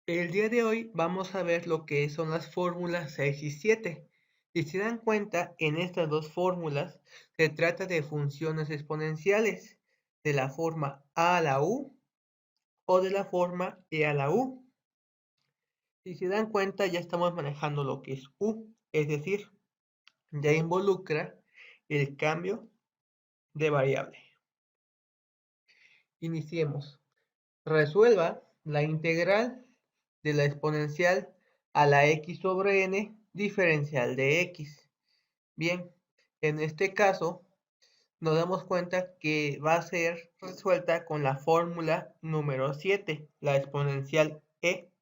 El día de hoy vamos a ver lo que son las fórmulas 6 y 7. Si se dan cuenta, en estas dos fórmulas se trata de funciones exponenciales, de la forma a a la u o de la forma e a la u. Si se dan cuenta, ya estamos manejando lo que es u, es decir, ya involucra el cambio de variable. Iniciemos. Resuelva la integral de la exponencial a la x sobre n diferencial de x. Bien, en este caso nos damos cuenta que va a ser resuelta con la fórmula número 7, la exponencial e.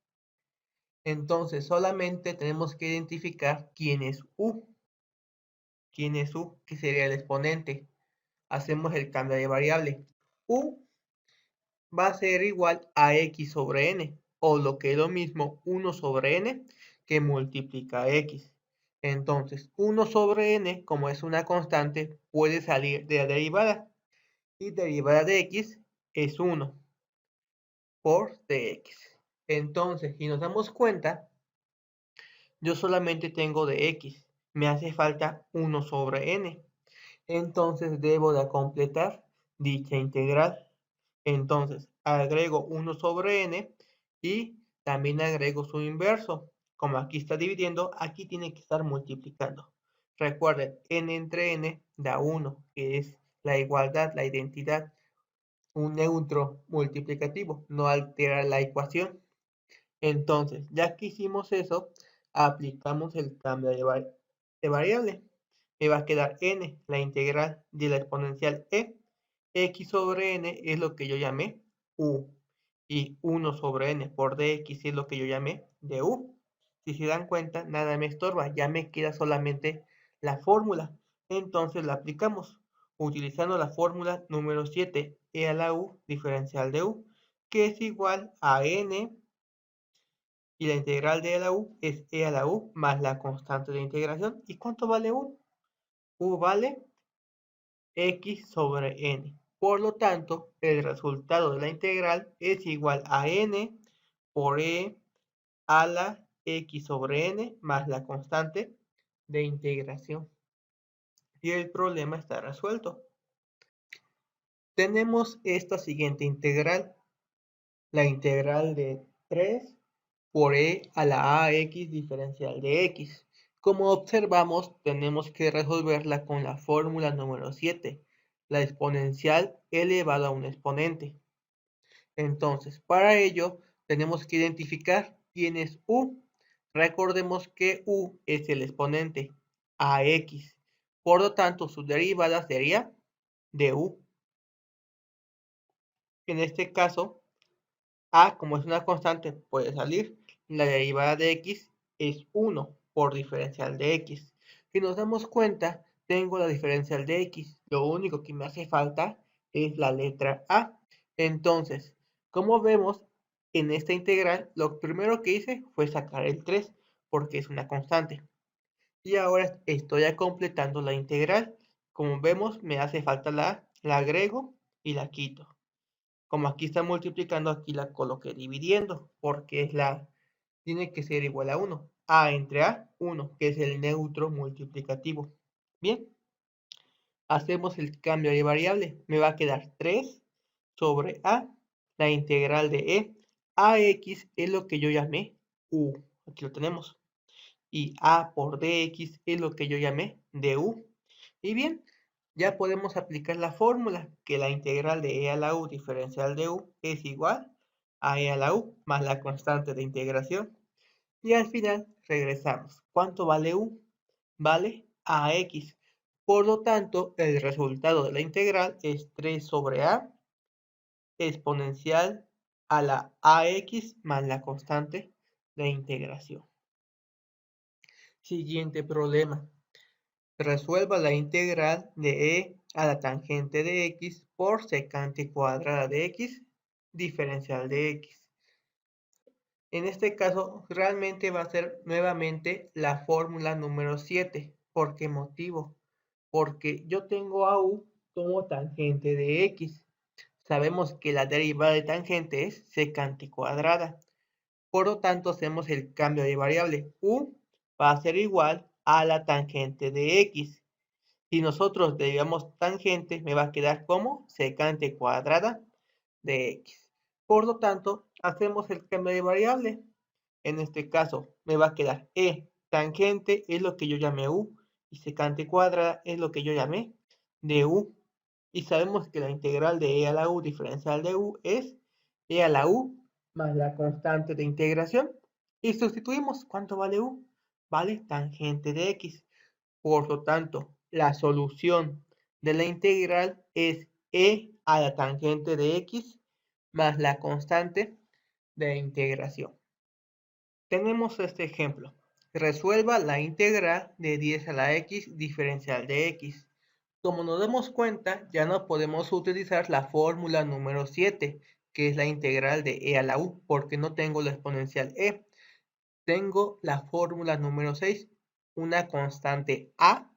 Entonces solamente tenemos que identificar quién es u. ¿Quién es u? Que sería el exponente. Hacemos el cambio de variable. U va a ser igual a x sobre n, o lo que es lo mismo 1 sobre n que multiplica x. Entonces, 1 sobre n, como es una constante, puede salir de la derivada. Y derivada de x es 1 por dx. Entonces, si nos damos cuenta, yo solamente tengo de x. Me hace falta 1 sobre n. Entonces, debo de completar dicha integral. Entonces, agrego 1 sobre n y también agrego su inverso. Como aquí está dividiendo, aquí tiene que estar multiplicando. Recuerden, n entre n da 1, que es la igualdad, la identidad, un neutro multiplicativo, no altera la ecuación. Entonces, ya que hicimos eso, aplicamos el cambio de variable. Me va a quedar n, la integral de la exponencial e. X sobre n es lo que yo llamé u. Y 1 sobre n por dx es lo que yo llamé du. Si se dan cuenta, nada me estorba, ya me queda solamente la fórmula. Entonces la aplicamos utilizando la fórmula número 7, e a la u diferencial de u, que es igual a n, y la integral de e a la u es e a la u más la constante de integración. ¿Y cuánto vale u? U vale x sobre n. Por lo tanto, el resultado de la integral es igual a n por e a la x sobre n más la constante de integración. Y el problema está resuelto. Tenemos esta siguiente integral, la integral de 3 por e a la ax diferencial de x. Como observamos, tenemos que resolverla con la fórmula número 7, la exponencial elevado a un exponente. Entonces, para ello, tenemos que identificar quién es u. Recordemos que u es el exponente ax. Por lo tanto, su derivada sería du. En este caso, a, como es una constante, puede salir. La derivada de x es 1 por diferencial de x. Si nos damos cuenta, tengo la diferencial de x. Lo único que me hace falta es la letra a. Entonces, como vemos, en esta integral, lo primero que hice fue sacar el 3, porque es una constante. Y ahora estoy completando la integral. Como vemos, me hace falta la agrego y la quito. Como aquí está multiplicando, aquí la coloqué dividiendo, porque tiene que ser igual a 1. A entre A, 1, que es el neutro multiplicativo. Bien, hacemos el cambio de variable. Me va a quedar 3 sobre A, la integral de E. AX es lo que yo llamé U. Aquí lo tenemos. Y A por DX es lo que yo llamé DU. Y bien, ya podemos aplicar la fórmula, que la integral de e a la u diferencial de u es igual a e a la u más la constante de integración. Y al final regresamos. ¿Cuánto vale u? Vale ax. Por lo tanto, el resultado de la integral es 3 sobre a exponencial a la ax más la constante de integración. Siguiente problema. Resuelva la integral de e a la tangente de x por secante cuadrada de x diferencial de x. En este caso, realmente va a ser nuevamente la fórmula número 7. ¿Por qué motivo? Porque yo tengo a u como tangente de x. Sabemos que la derivada de tangente es secante cuadrada. Por lo tanto, hacemos el cambio de variable. U va a ser igual a la tangente de x. Si nosotros derivamos tangente, me va a quedar como secante cuadrada de x. Por lo tanto, hacemos el cambio de variable. En este caso, me va a quedar e. Tangente es lo que yo llamé u y secante cuadrada es lo que yo llamé du. Y sabemos que la integral de e a la u diferencial de u es e a la u más la constante de integración. Y sustituimos. ¿Cuánto vale u? Vale tangente de x. Por lo tanto, la solución de la integral es e a la tangente de x más la constante de integración. Tenemos este ejemplo. Resuelva la integral de 10 a la x diferencial de x. Como nos damos cuenta, ya no podemos utilizar la fórmula número 7, que es la integral de e a la u, porque no tengo la exponencial e. Tengo la fórmula número 6, una constante a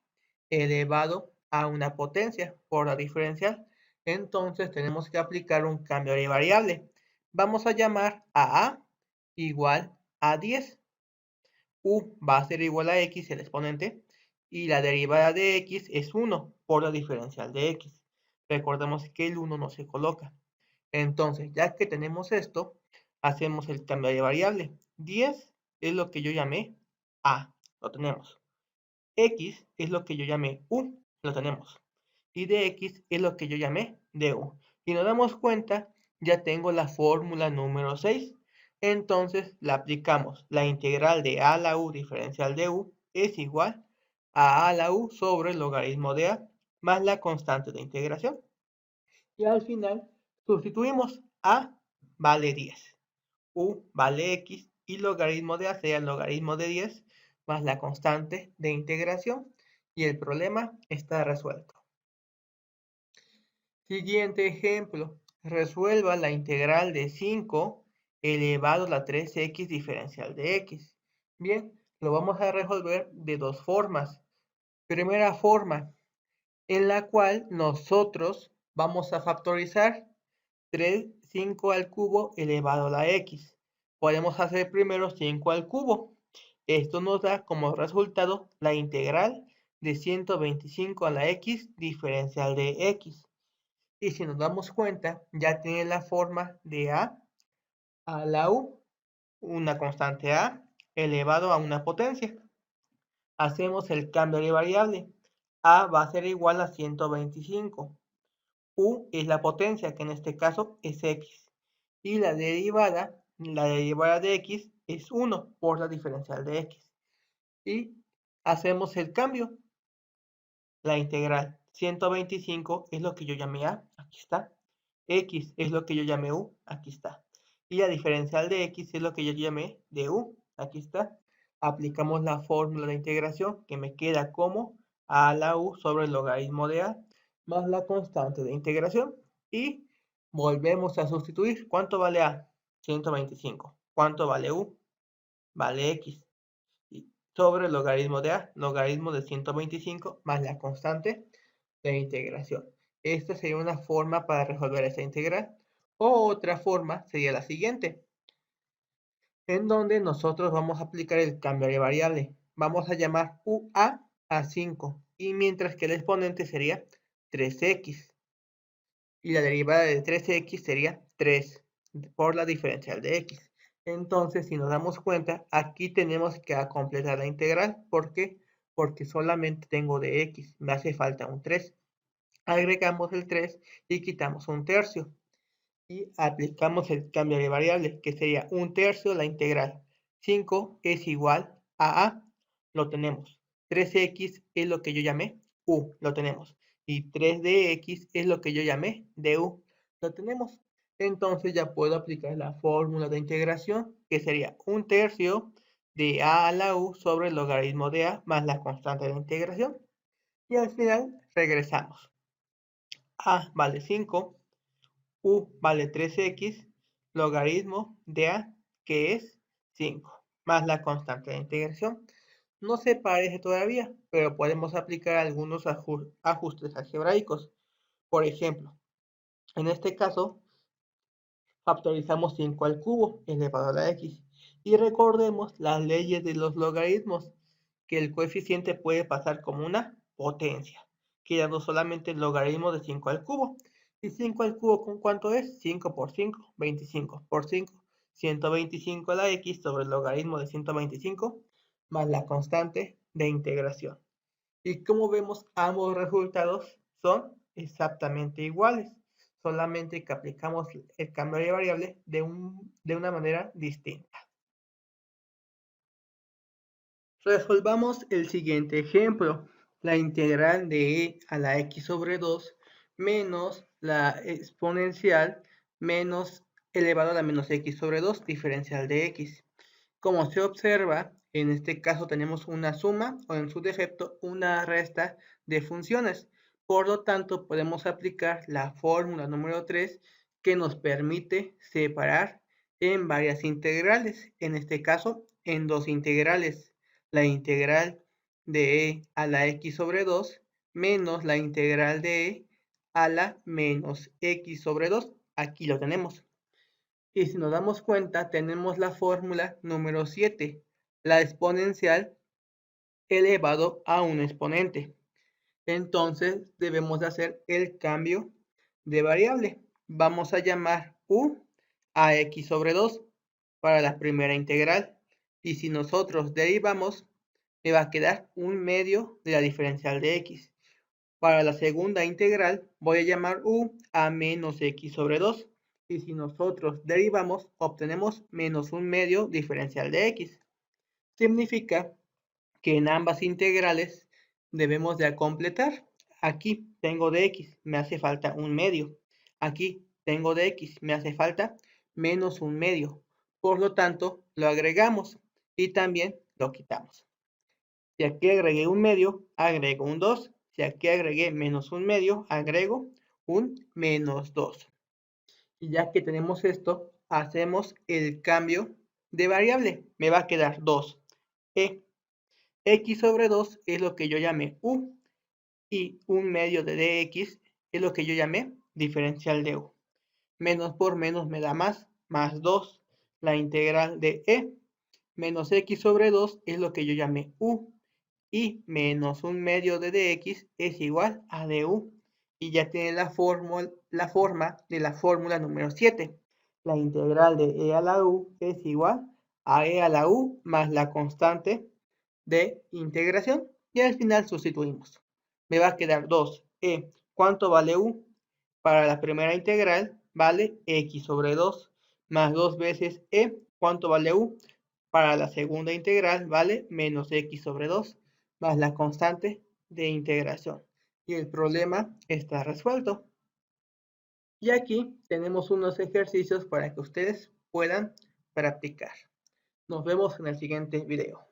elevado a una potencia por la diferencial. Entonces tenemos que aplicar un cambio de variable. Vamos a llamar a igual a 10. U va a ser igual a x, el exponente, y la derivada de x es 1 por la diferencial de x. Recordemos que el 1 no se coloca. Entonces, ya que tenemos esto, hacemos el cambio de variable. 10 es lo que yo llamé a, lo tenemos. X es lo que yo llamé u, lo tenemos. Y de x es lo que yo llamé du. Y nos damos cuenta, ya tengo la fórmula número 6. Entonces la aplicamos. La integral de a a la u diferencial de u es igual a la u sobre el logaritmo de a más la constante de integración. Y al final sustituimos. A vale 10, u vale x y logaritmo de a sea el logaritmo de 10 más la constante de integración. Y el problema está resuelto. Siguiente ejemplo. Resuelva la integral de 5 elevado a la 3x diferencial de x. Bien, lo vamos a resolver de dos formas. Primera forma, en la cual nosotros vamos a factorizar 5 al cubo elevado a la x. Podemos hacer primero 5 al cubo. Esto nos da como resultado la integral de 125 a la x diferencial de x. Y si nos damos cuenta, ya tiene la forma de a la u, una constante a elevado a una potencia. Hacemos el cambio de variable. A va a ser igual a 125. U es la potencia, que en este caso es x. Y la derivada de x es 1 por la diferencial de x. Y hacemos el cambio. La integral 125 es lo que yo llamé a, aquí está. X es lo que yo llamé u, aquí está. Y la diferencial de x es lo que yo llamé de u, aquí está. Aplicamos la fórmula de integración que me queda como a a la u sobre el logaritmo de a más la constante de integración. Y volvemos a sustituir. ¿Cuánto vale a? 125. ¿Cuánto vale u? Vale x. Sobre el logaritmo de a, logaritmo de 125 más la constante de integración. Esta sería una forma para resolver esta integral. O otra forma sería la siguiente, en donde nosotros vamos a aplicar el cambio de variable. Vamos a llamar UA a 5, y mientras que el exponente sería 3x. Y la derivada de 3x sería 3 por la diferencial de x. Entonces, si nos damos cuenta, aquí tenemos que completar la integral. ¿Por qué? Porque solamente tengo de x, me hace falta un 3. Agregamos el 3 y quitamos un tercio. Y aplicamos el cambio de variable, que sería un tercio la integral. 5 es igual a lo tenemos. 3x es lo que yo llamé u, lo tenemos. Y 3 de x es lo que yo llamé du, lo tenemos. Entonces ya puedo aplicar la fórmula de integración, que sería un tercio de a la u sobre el logaritmo de a más la constante de integración. Y al final regresamos. A vale 5, u vale 3x, logaritmo de a, que es 5, más la constante de integración. No se parece todavía, pero podemos aplicar algunos ajustes algebraicos. Por ejemplo, en este caso, factorizamos 5 al cubo elevado a la x. Y recordemos las leyes de los logaritmos, que el coeficiente puede pasar como una potencia, quedando solamente el logaritmo de 5 al cubo. ¿Y 5 al cubo con cuánto es? 5 por 5, 25 por 5, 125 a la x sobre el logaritmo de 125 más la constante de integración. Y como vemos, ambos resultados son exactamente iguales, solamente que aplicamos el cambio de variable de una manera distinta. Resolvamos el siguiente ejemplo. La integral de e a la x sobre 2 menos la exponencial menos elevado a la menos x sobre 2 diferencial de x. Como se observa, en este caso tenemos una suma o en su defecto una resta de funciones. Por lo tanto, podemos aplicar la fórmula número 3 que nos permite separar en varias integrales, en este caso en dos integrales. La integral de e a la x sobre 2 menos la integral de e a la menos x sobre 2. Aquí lo tenemos. Y si nos damos cuenta, tenemos la fórmula número 7, la exponencial elevado a un exponente. Entonces debemos hacer el cambio de variable. Vamos a llamar u a x sobre 2 para la primera integral. Y si nosotros derivamos, me va a quedar un medio de la diferencial de x. Para la segunda integral voy a llamar u a menos x sobre 2. Y si nosotros derivamos, obtenemos menos un medio diferencial de x. Significa que en ambas integrales debemos de completar. Aquí tengo de x, me hace falta un medio. Aquí tengo de x, me hace falta menos un medio. Por lo tanto, lo agregamos y también lo quitamos. Si aquí agregué un medio, agrego un 2. Si aquí agregué menos un medio, agrego un menos 2. Y ya que tenemos esto, hacemos el cambio de variable. Me va a quedar 2e. X sobre 2 es lo que yo llamé u. Y un medio de dx es lo que yo llamé diferencial de u. Menos por menos me da más 2. La integral de e menos x sobre 2 es lo que yo llamé u. Y menos un medio de dx es igual a du. Y ya tiene la forma de la fórmula número 7. La integral de e a la u es igual a e a la u más la constante de integración. Y al final sustituimos. Me va a quedar 2e. ¿Cuánto vale u? Para la primera integral vale x sobre 2 más 2 veces e. ¿Cuánto vale u? Para la segunda integral vale menos x sobre 2 más la constante de integración. Y el problema está resuelto. Y aquí tenemos unos ejercicios para que ustedes puedan practicar. Nos vemos en el siguiente video.